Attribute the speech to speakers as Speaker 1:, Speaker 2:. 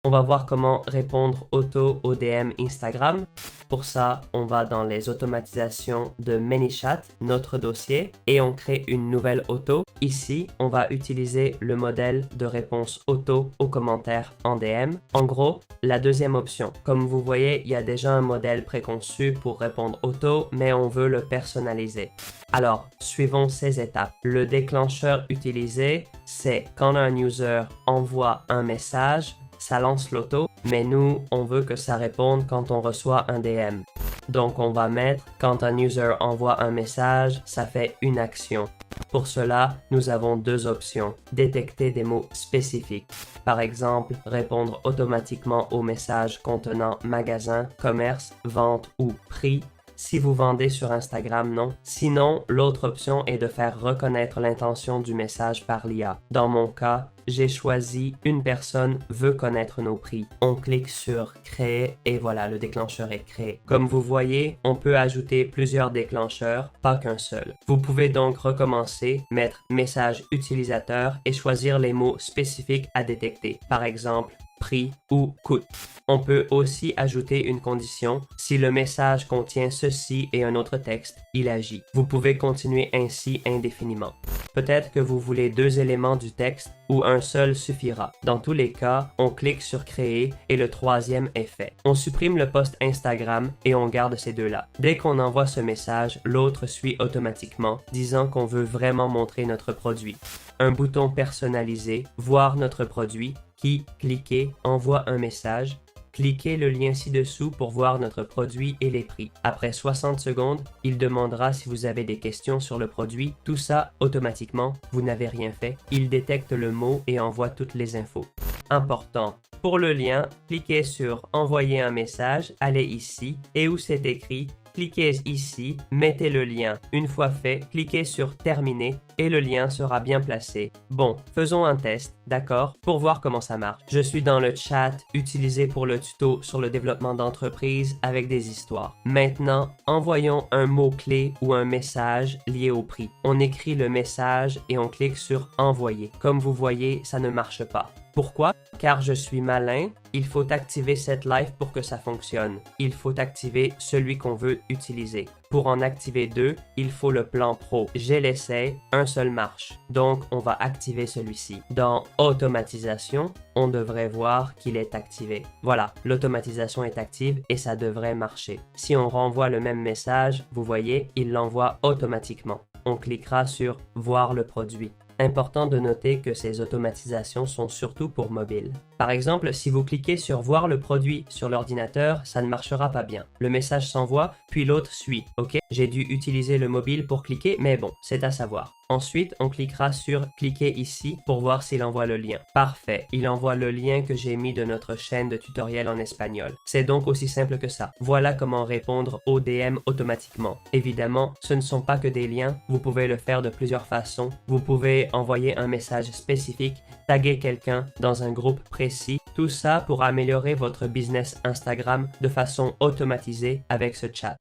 Speaker 1: On va voir comment répondre auto au DM Instagram. Pour ça, on va dans les automatisations de ManyChat, notre dossier, et on crée une nouvelle auto. Ici, on va utiliser le modèle de réponse auto aux commentaires en DM. En gros, la deuxième option. Comme vous voyez, il y a déjà un modèle préconçu pour répondre auto, mais on veut le personnaliser. Alors, suivons ces étapes. Le déclencheur utilisé, c'est quand un user envoie un message, ça lance l'auto, mais nous, on veut que ça réponde quand on reçoit un DM. Donc, on va mettre quand un user envoie un message, ça fait une action. Pour cela, nous avons deux options. Détecter des mots spécifiques. Par exemple, répondre automatiquement aux messages contenant magasin, commerce, vente ou prix. Si vous vendez sur Instagram, non. Sinon, l'autre option est de faire reconnaître l'intention du message par l'IA. Dans mon cas, j'ai choisi une personne veut connaître nos prix. On clique sur créer et voilà, le déclencheur est créé. Comme vous voyez, on peut ajouter plusieurs déclencheurs, pas qu'un seul. Vous pouvez donc recommencer, mettre message utilisateur et choisir les mots spécifiques à détecter. Par exemple, prix ou coût. On peut aussi ajouter une condition. Si le message contient ceci et un autre texte, il agit. Vous pouvez continuer ainsi indéfiniment. Peut-être que vous voulez deux éléments du texte ou un seul suffira. Dans tous les cas, on clique sur créer et le troisième est fait. On supprime le post Instagram et on garde ces deux-là. Dès qu'on envoie ce message, l'autre suit automatiquement, disant qu'on veut vraiment montrer notre produit. Un bouton personnalisé, voir notre produit, qui, cliquez, envoie un message. Cliquez le lien ci-dessous pour voir notre produit et les prix. Après 60 secondes, il demandera si vous avez des questions sur le produit. Tout ça, automatiquement, vous n'avez rien fait. Il détecte le mot et envoie toutes les infos. Important. Pour le lien, cliquez sur « Envoyer un message », allez ici, et où c'est écrit, cliquez ici, mettez le lien. Une fois fait, cliquez sur « Terminer » et le lien sera bien placé. Bon, faisons un test, d'accord, pour voir comment ça marche. Je suis dans le chat utilisé pour le tuto sur le développement d'entreprise avec des histoires. Maintenant, envoyons un mot-clé ou un message lié au prix. On écrit le message et on clique sur « Envoyer ». Comme vous voyez, ça ne marche pas. Pourquoi? Car je suis malin, il faut activer cette live pour que ça fonctionne. Il faut activer celui qu'on veut utiliser. Pour en activer deux, il faut le plan pro. J'ai l'essai, un seul marche. Donc, on va activer celui-ci. Dans automatisation, on devrait voir qu'il est activé. Voilà, l'automatisation est active et ça devrait marcher. Si on renvoie le même message, vous voyez, il l'envoie automatiquement. On cliquera sur « Voir le produit ». Important de noter que ces automatisations sont surtout pour mobile. Par exemple, si vous cliquez sur « Voir le produit » sur l'ordinateur, ça ne marchera pas bien. Le message s'envoie, puis l'autre suit. Ok, j'ai dû utiliser le mobile pour cliquer, mais bon, c'est à savoir. Ensuite, on cliquera sur « Cliquer ici » pour voir s'il envoie le lien. Parfait, il envoie le lien que j'ai mis de notre chaîne de tutoriels en espagnol. C'est donc aussi simple que ça. Voilà comment répondre aux DM automatiquement. Évidemment, ce ne sont pas que des liens, vous pouvez le faire de plusieurs façons. Vous pouvez envoyer un message spécifique, taguer quelqu'un dans un groupe précis. Tout ça pour améliorer votre business Instagram de façon automatisée avec ce chat.